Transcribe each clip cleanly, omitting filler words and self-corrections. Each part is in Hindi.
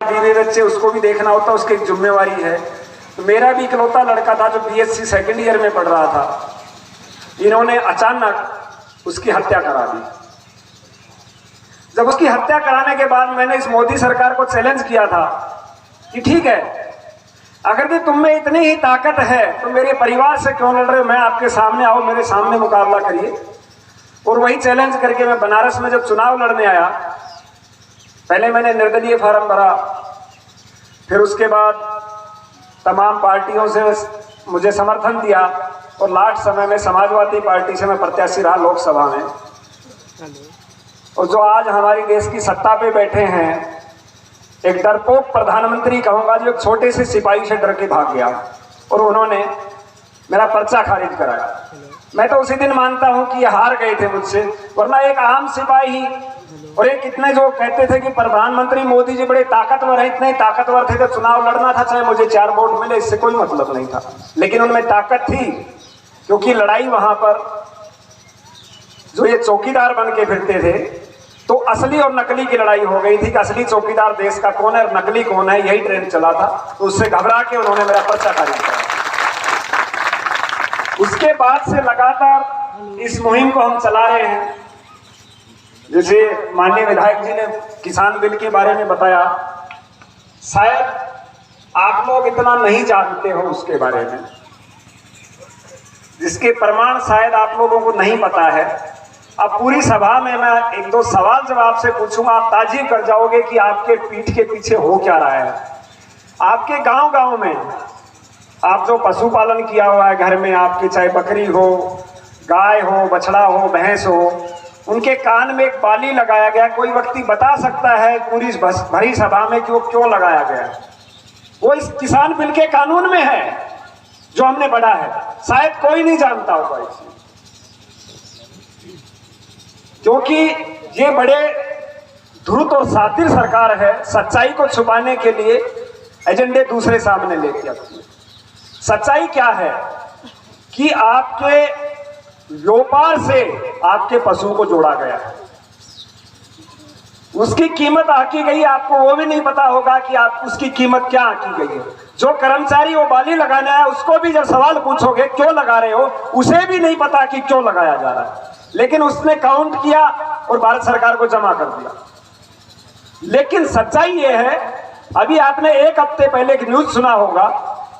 बीवी बच्चे उसको भी देखना होता, उसकी एक जिम्मेवारी है। तो मेरा भी इकलौता लड़का था जो बीएससी सेकंड ईयर में पढ़ रहा था, इन्होंने अचानक उसकी हत्या करा दी। जब उसकी हत्या कराने के बाद मैंने इस मोदी सरकार को चैलेंज किया था कि ठीक है, अगर भी तुम में इतनी ही ताकत है तो मेरे परिवार से क्यों लड़ रहे हो, मैं आपके सामने आओ, मेरे सामने मुकाबला करिए। और वही चैलेंज करके मैं बनारस में जब चुनाव लड़ने आया, पहले मैंने निर्दलीय फार्म भरा, फिर उसके बाद तमाम पार्टियों से मुझे समर्थन दिया और लास्ट समय में समाजवादी पार्टी से मैं प्रत्याशी रहा लोकसभा में। और जो आज हमारी देश की सत्ता पे बैठे हैं, एक डरपोक प्रधानमंत्री कहूंगा जो एक छोटे से सिपाही से डर के भाग गया और उन्होंने मेरा पर्चा खारिज कराया। मैं तो उसी दिन मानता हूं कि ये हार गए थे मुझसे, वरना एक आम सिपाही और एक इतने जो कहते थे कि प्रधानमंत्री मोदी जी बड़े ताकतवर हैं, इतने ताकतवर थे तो चुनाव लड़ना था, चाहे मुझे 4 वोट मिले, इससे कोई मतलब नहीं था। लेकिन उनमें ताकत थी, क्योंकि लड़ाई वहां पर जो ये चौकीदार बन के फिरते थे, तो असली और नकली की लड़ाई हो गई थी कि असली चौकीदार देश का कौन है और नकली कौन है, यही ट्रेंड चला था। तो उससे घबरा के उन्होंने मेरा पर्चा खारिज किया। उसके बाद से लगातार इस मुहिम को हम चला रहे हैं। जैसे माननीय विधायक जी ने किसान बिल के बारे में बताया, शायद आप लोग इतना नहीं जानते हो उसके बारे में, जिसके प्रमाण शायद आप लोगों को नहीं पता है। अब पूरी सभा में मैं 1-2 सवाल जब आपसे पूछूंगा, आप ताज्जुब कर जाओगे कि आपके पीठ के पीछे हो क्या रहा है। आपके गांव-गांव में आप जो पशुपालन किया हुआ है घर में, आपके चाहे बकरी हो, गाय हो, बछड़ा हो, भैंस हो, उनके कान में एक बाली लगाया गया। कोई व्यक्ति बता सकता है पूरी भरी सभा में कि वो क्यों लगाया गया? वो इस किसान बिल के कानून में है जो हमने बढ़ा है, शायद कोई नहीं जानता होगा इसे, क्योंकि ये बड़े धूर्त और शातिर सरकार है, सच्चाई को छुपाने के लिए एजेंडे दूसरे सामने लेके आती है। सच्चाई क्या है कि आपके व्यापार से आपके पशु को जोड़ा गया है, उसकी कीमत आंकी गई, आपको वो भी नहीं पता होगा कि आप उसकी कीमत क्या आंकी गई है। जो कर्मचारी वो बाली लगाने आया, उसको भी जब सवाल पूछोगे क्यों लगा रहे हो, उसे भी नहीं पता कि क्यों लगाया जा रहा है, लेकिन उसने काउंट किया और भारत सरकार को जमा कर दिया। लेकिन सच्चाई ये है, अभी आपने 1 हफ्ते पहले एक न्यूज सुना होगा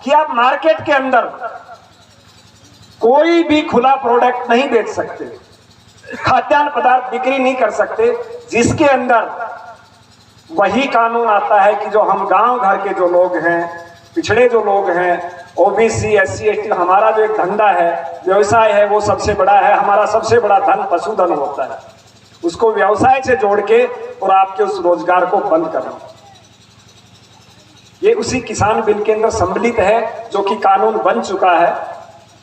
कि आप मार्केट के अंदर कोई भी खुला प्रोडक्ट नहीं बेच सकते, खाद्यान्न पदार्थ बिक्री नहीं कर सकते, जिसके अंदर वही कानून आता है कि जो हम गांव घर के जो लोग हैं, पिछड़े जो लोग हैं, ओबीसी, SC, ST, हमारा जो एक धंधा है, व्यवसाय है, वो सबसे बड़ा है। हमारा सबसे बड़ा धन पशुधन होता है, उसको व्यवसाय से जोड़ के और आपके उस रोजगार को बंद करना, ये उसी किसान बिल के अंदर सम्मिलित है, जो कि कानून बन चुका है।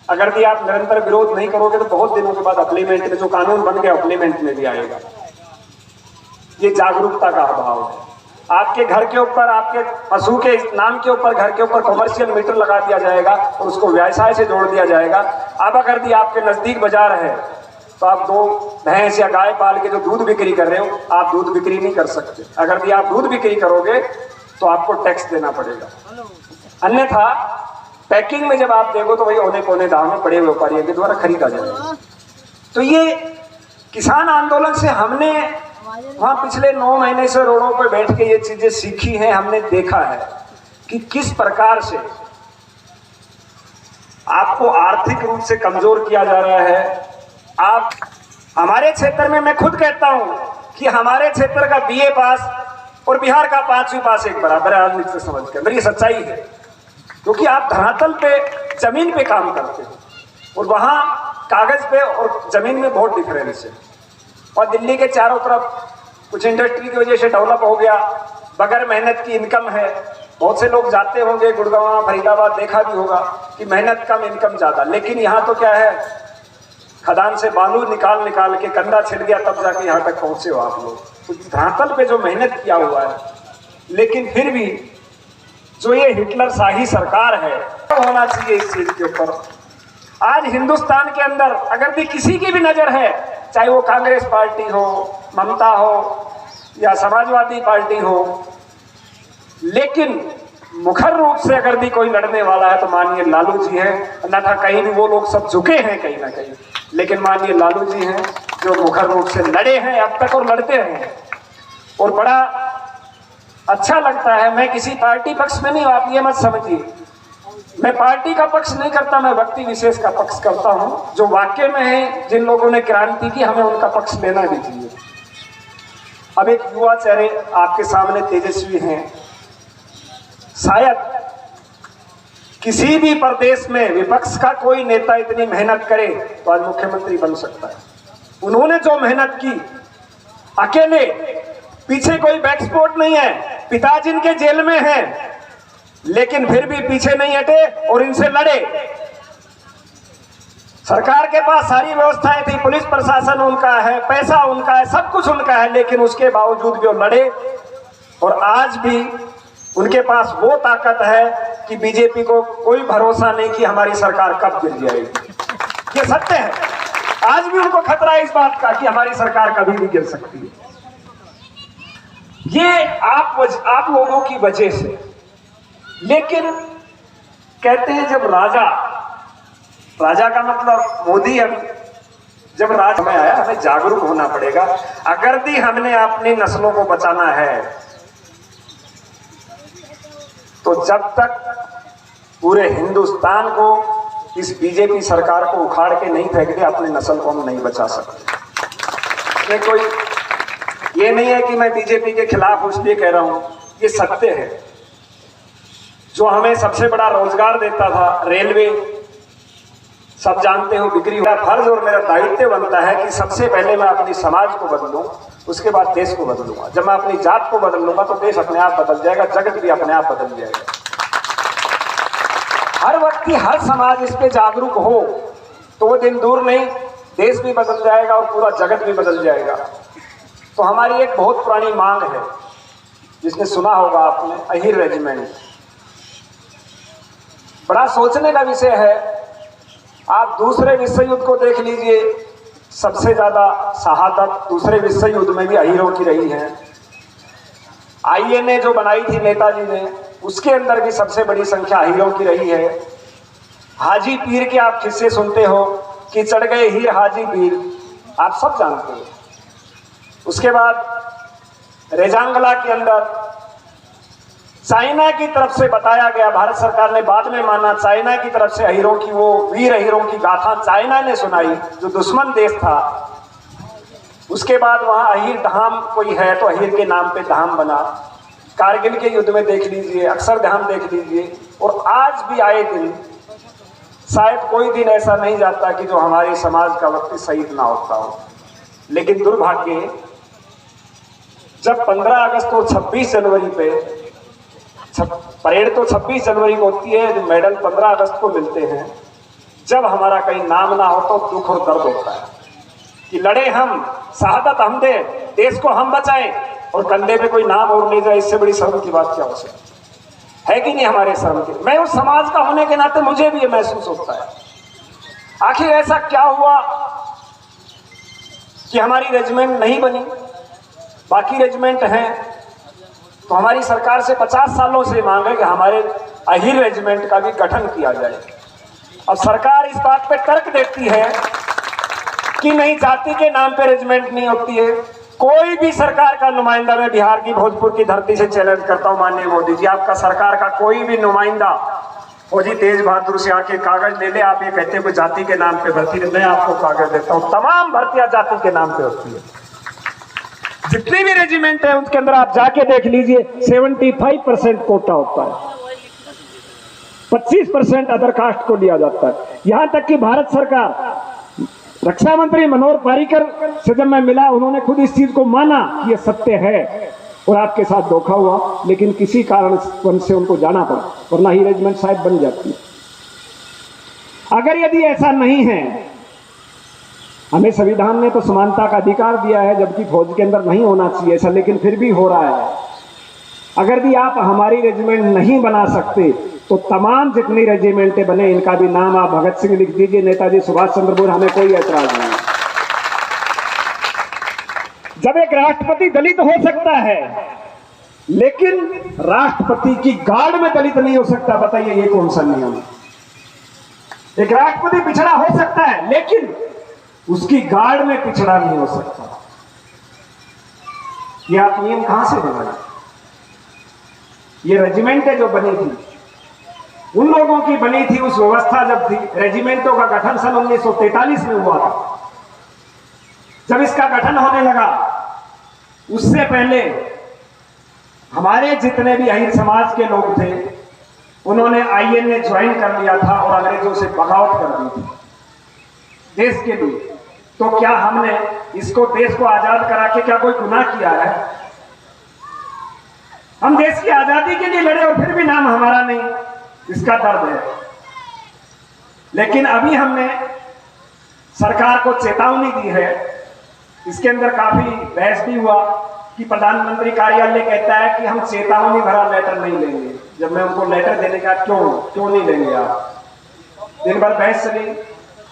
अगर भी आप निरंतर विरोध नहीं करोगे तो बहुत दिनों के बाद अप्लीमेंट में जो कानून बन गया अप्लीमेंट में भी आएगा। ये जागरूकता का अभाव है। आपके घर के ऊपर, आपके पशु के नाम के ऊपर, घर के ऊपर कमर्शियल मीटर लगा दिया जाएगा और उसको व्यवसाय से जोड़ दिया जाएगा। अब अगर भी आपके नजदीक बाजार है तो आप 2 भैंस या गाय पाल के जो दूध बिक्री कर रहे हो, आप दूध बिक्री नहीं कर सकते। अगर भी आप दूध बिक्री करोगे तो आपको टैक्स देना पड़ेगा, अन्यथा पैकिंग में जब आप देखो तो वही औने पौने दाम में बड़े व्यापारियों के द्वारा खरीदा जाएगा। तो ये किसान आंदोलन से हमने वहां पिछले 9 महीने से रोडों पर बैठ के ये चीजें सीखी हैं। हमने देखा है कि किस प्रकार से आपको आर्थिक रूप से कमजोर किया जा रहा है। आप हमारे क्षेत्र में, मैं खुद कहता हूं कि हमारे क्षेत्र का BA पास और बिहार का 5वीं पास एक बराबर है राजनीति से समझ के अंदर। ये सच्चाई है, क्योंकि आप धरातल पे, जमीन पे काम करते हो और वहां कागज पे और जमीन में बहुत डिफरेंस है। और दिल्ली के चारों तरफ कुछ इंडस्ट्री की वजह से डेवलप हो गया, बगैर मेहनत की इनकम है। बहुत से लोग जाते होंगे गुड़गांव, फरीदाबाद, देखा भी होगा कि मेहनत कम इनकम ज्यादा। लेकिन यहाँ तो क्या है, खदान से बालू निकाल निकाल के कंधा छिड़ गया तब जाके यहाँ तक पहुंचे हो आप लोग। तो धरातल पे जो मेहनत किया हुआ है, लेकिन फिर भी जो ये हिटलर शाही सरकार है, तो होना चाहिए इस चीज के ऊपर। आज हिंदुस्तान के अंदर अगर भी किसी की भी नजर है, चाहे वो कांग्रेस पार्टी हो, ममता हो या समाजवादी पार्टी हो, लेकिन मुखर रूप से अगर भी कोई लड़ने वाला है तो माननीय लालू जी हैं, अन्यथा कहीं भी वो लोग सब झुके हैं कहीं ना कहीं, लेकिन माननीय लालू जी हैं जो मुखर रूप से लड़े हैं अब तक और लड़ते हैं। और बड़ा अच्छा लगता है। मैं किसी पार्टी पक्ष में नहीं हूं, आप ये मत समझिए, मैं पार्टी का पक्ष नहीं करता, मैं व्यक्ति विशेष का पक्ष करता हूं। जो वाक्य में है, जिन लोगों ने क्रांति की, हमें उनका पक्ष लेना भी चाहिए। अब एक युवा चेहरे आपके सामने तेजस्वी हैं, शायद किसी भी प्रदेश में विपक्ष का कोई नेता इतनी मेहनत करे तो आज मुख्यमंत्री बन सकता है। उन्होंने जो मेहनत की अकेले, पीछे कोई बैकसपोर्ट नहीं है, पिताजी इनके जेल में हैं, लेकिन फिर भी पीछे नहीं हटे और इनसे लड़े। सरकार के पास सारी व्यवस्थाएं थी, पुलिस प्रशासन उनका है, पैसा उनका है, सब कुछ उनका है, लेकिन उसके बावजूद भी वो लड़े। और आज भी उनके पास वो ताकत है कि बीजेपी को कोई भरोसा नहीं कि हमारी सरकार कब गिर जाएगी। ये सत्य है, आज भी उनको खतरा है इस बात का कि हमारी सरकार कभी भी गिर सकती है। ये आप लोगों की वजह से। लेकिन कहते हैं जब राजा का मतलब मोदी, हम जब राज में आया हमें जागरूक होना पड़ेगा। अगर भी हमने अपनी नस्लों को बचाना है तो जब तक पूरे हिंदुस्तान को इस बीजेपी सरकार को उखाड़ के नहीं फेंक दे, अपनी नस्ल को हम नहीं बचा सकते। ये नहीं है कि मैं बीजेपी के खिलाफ इसलिए कह रहा हूं, ये सत्य है। जो हमें सबसे बड़ा रोजगार देता था रेलवे, सब जानते हो बिक्री हुआ। फर्ज और मेरा दायित्व बनता है कि सबसे पहले मैं अपनी समाज को बदलूं, उसके बाद देश को बदलूंगा। जब मैं अपनी जात को बदल लूंगा तो देश अपने आप बदल जाएगा, जगत भी अपने आप बदल जाएगा। हर व्यक्ति, हर समाज इस पे जागरूक हो तो वो दिन दूर नहीं, देश भी बदल जाएगा और पूरा जगत भी बदल जाएगा। तो हमारी एक बहुत पुरानी मांग है, जिसने सुना होगा आपने, अहीर रेजिमेंट। बड़ा सोचने का विषय है। आप दूसरे विश्व युद्ध को देख लीजिए, सबसे ज्यादा शहादत दूसरे विश्व युद्ध में भी अहीरों की रही है। आईएनए जो बनाई थी नेताजी ने, उसके अंदर भी सबसे बड़ी संख्या अहीरों की रही है। हाजी पीर के आप किस्से सुनते हो कि चढ़ गए हीर हाजी पीर, आप सब जानते हो। उसके बाद रेजांगला के अंदर चाइना की तरफ से बताया गया, भारत सरकार ने बाद में माना, चाइना की तरफ से अहीरों की, वो वीर अहीरों की गाथा चाइना ने सुनाई, जो दुश्मन देश था। उसके बाद वहां अहीर धाम कोई है तो अहीर के नाम पे धाम बना। कारगिल के युद्ध में देख लीजिए, अक्षरधाम देख लीजिए। और आज भी आए दिन, शायद कोई दिन ऐसा नहीं जाता कि जो हमारे समाज का व्यक्ति शहीद ना होता हो। लेकिन दुर्भाग्य, जब 15 अगस्त और 26 जनवरी पे, परेड तो 26 जनवरी को होती है, मेडल 15 अगस्त को मिलते हैं, जब हमारा कहीं नाम ना हो तो दुख और दर्द होता है कि लड़े हम, शहादत हम दे, देश को हम बचाएं और कंधे पे कोई नाम और ले जाए। इससे बड़ी शर्म की बात क्या हो सकती है कि नहीं हमारे शर्म की। मैं उस समाज का होने के नाते मुझे भी ये महसूस होता है, आखिर ऐसा क्या हुआ कि हमारी रेजिमेंट नहीं बनी, बाकी रेजिमेंट हैं। तो हमारी सरकार से 50 सालों से मांग है कि हमारे अहीर रेजिमेंट का भी गठन किया जाए। अब सरकार इस बात पे तर्क देती है कि नहीं, जाति के नाम पे रेजिमेंट नहीं होती है। कोई भी सरकार का नुमाइंदा, मैं बिहार की भोजपुर की धरती से चैलेंज करता हूं माननीय मोदी जी, आपका सरकार का कोई भी नुमाइंदा फौजी तेज बहादुर से आके कागज ले ले, आप ये कहते हो कि जाति के नाम पे भर्ती, मैं आपको कागज देता हूं, तमाम भर्तियां जाति के नाम पे होती है। जितने भी रेजिमेंट है उनके अंदर आप जाके देख लीजिए, 75% कोटा होता है, 25% अदर कास्ट को लिया जाता है। यहां तक कि भारत सरकार, रक्षा मंत्री मनोहर पर्रिकर से जब मैं मिला, उन्होंने खुद इस चीज को माना कि यह सत्य है और आपके साथ धोखा हुआ, लेकिन किसी कारण से उनको जाना पड़ा, वरना ही रेजिमेंट शायद बन जाती। अगर यदि ऐसा नहीं है, हमें संविधान ने तो समानता का अधिकार दिया है, जबकि फौज के अंदर नहीं होना चाहिए ऐसा, लेकिन फिर भी हो रहा है। अगर भी आप हमारी रेजिमेंट नहीं बना सकते तो तमाम जितनी रेजिमेंटें बने, इनका भी नाम आप भगत सिंह लिख दीजिए, नेताजी सुभाष चंद्र बोस, हमें कोई ऐतराज नहीं। जब एक राष्ट्रपति दलित हो सकता है, लेकिन राष्ट्रपति की गार्ड में दलित नहीं हो सकता। बताइए ये कौन सा नियम है? एक राष्ट्रपति पिछड़ा हो सकता है लेकिन उसकी गार्ड में पिछड़ा नहीं हो सकता। ये आप नियम कहां से बनाए? ये रेजिमेंटें जो बनी थी उन लोगों की बनी थी, उस व्यवस्था जब थी। रेजिमेंटों का गठन सन 1943 में हुआ था। जब इसका गठन होने लगा उससे पहले हमारे जितने भी अहीर समाज के लोग थे उन्होंने आईएनए ज्वाइन कर लिया था और अंग्रेजों से बगावत कर दी थी देश के लिए। तो क्या हमने इसको देश को आजाद करा के क्या कोई गुनाह किया है? हम देश की आजादी के लिए लड़े और फिर भी नाम हमारा नहीं, इसका दर्द है। लेकिन अभी हमने सरकार को चेतावनी दी है। इसके अंदर काफी बहस भी हुआ कि प्रधानमंत्री कार्यालय कहता है कि हम चेतावनी भरा लेटर नहीं लेंगे। जब मैं उनको लेटर देने का क्यों नहीं लेंगे आप? दिन भर बहस चली।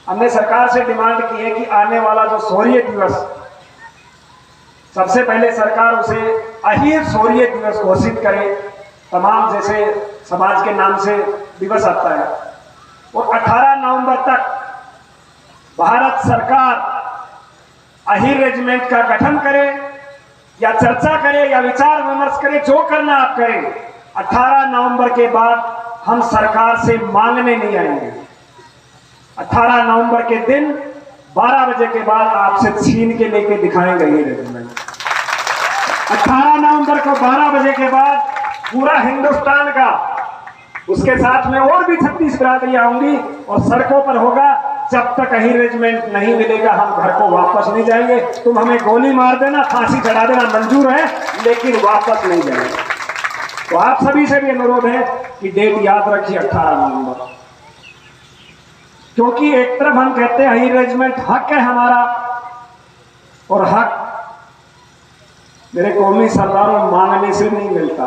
हमने सरकार से डिमांड की है कि आने वाला जो शौर्य दिवस, सबसे पहले सरकार उसे अहीर शौर्य दिवस घोषित करे। तमाम जैसे समाज के नाम से दिवस आता है और 18 नवंबर तक भारत सरकार अहीर रेजिमेंट का गठन करे या चर्चा करे या विचार विमर्श करे, जो करना आप करें। 18 नवंबर के बाद हम सरकार से मांगने नहीं आएंगे। 18 नवंबर के दिन 12 बजे के बाद आपसे छीन के लेके दिखाएंगे ये रेजिमेंट। 18 नवंबर को 12 बजे के बाद पूरा हिंदुस्तान का, उसके साथ में और भी 36 बिरादरियां होंगी और सड़कों पर होगा। जब तक अहीर रेजिमेंट नहीं मिलेगा हम घर को वापस नहीं जाएंगे। तुम हमें गोली मार देना, फांसी चढ़ा देना मंजूर है, लेकिन वापस नहीं जाएंगे। तो आप सभी से भी अनुरोध है कि डेट याद रखिए 18 नवंबर, क्योंकि एक तरफ हम कहते हैं अहीर रेजिमेंट हक है हमारा, और हक मेरे कौमी सरदारों मांगने से नहीं मिलता,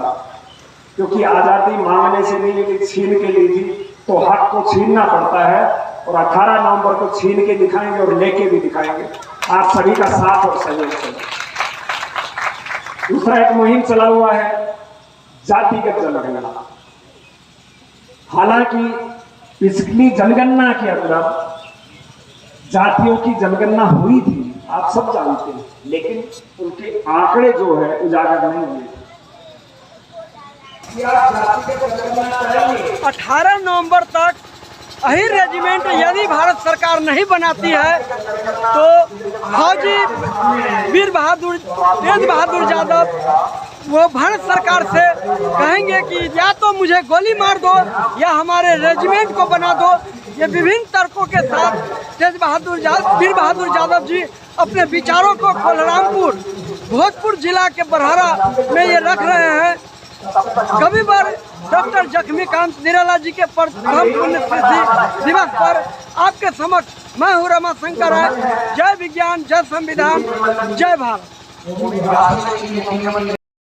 क्योंकि आजादी मांगने से नहीं मिली, छीन के ली थी। तो हक को छीनना पड़ता है और 18 नवंबर को छीन के दिखाएंगे और लेके भी दिखाएंगे। आप सभी का साथ और सहयोग चाहिए। दूसरा एक मुहिम चला हुआ है जातिगत जनगणना। हालांकि पिछली जनगणना के अंदर जातियों की जनगणना हुई थी, आप सब जानते हैं, लेकिन उनके आंकड़े जो है उजागर नहीं हुए। 18 नवंबर तक अहीर रेजिमेंट यदि भारत सरकार नहीं बनाती है तो फौजी वीर बहादुर तेज बहादुर यादव वो भारत सरकार से कहेंगे कि या तो मुझे गोली मार दो या हमारे रेजिमेंट को बना दो। ये विभिन्न तर्कों के साथ वीर बहादुर यादव जी अपने विचारों को कोल्हामपुर भोजपुर जिला के बरहरा में ये रख रहे हैं। कभी बार डॉक्टर जख्मीकांत निराला जी के प्रथम पुण्यतिथि दिवस पर आपके समक्ष मैं हूँ रमाशंकर राय। जय विज्ञान, जय संविधान, जय भारत।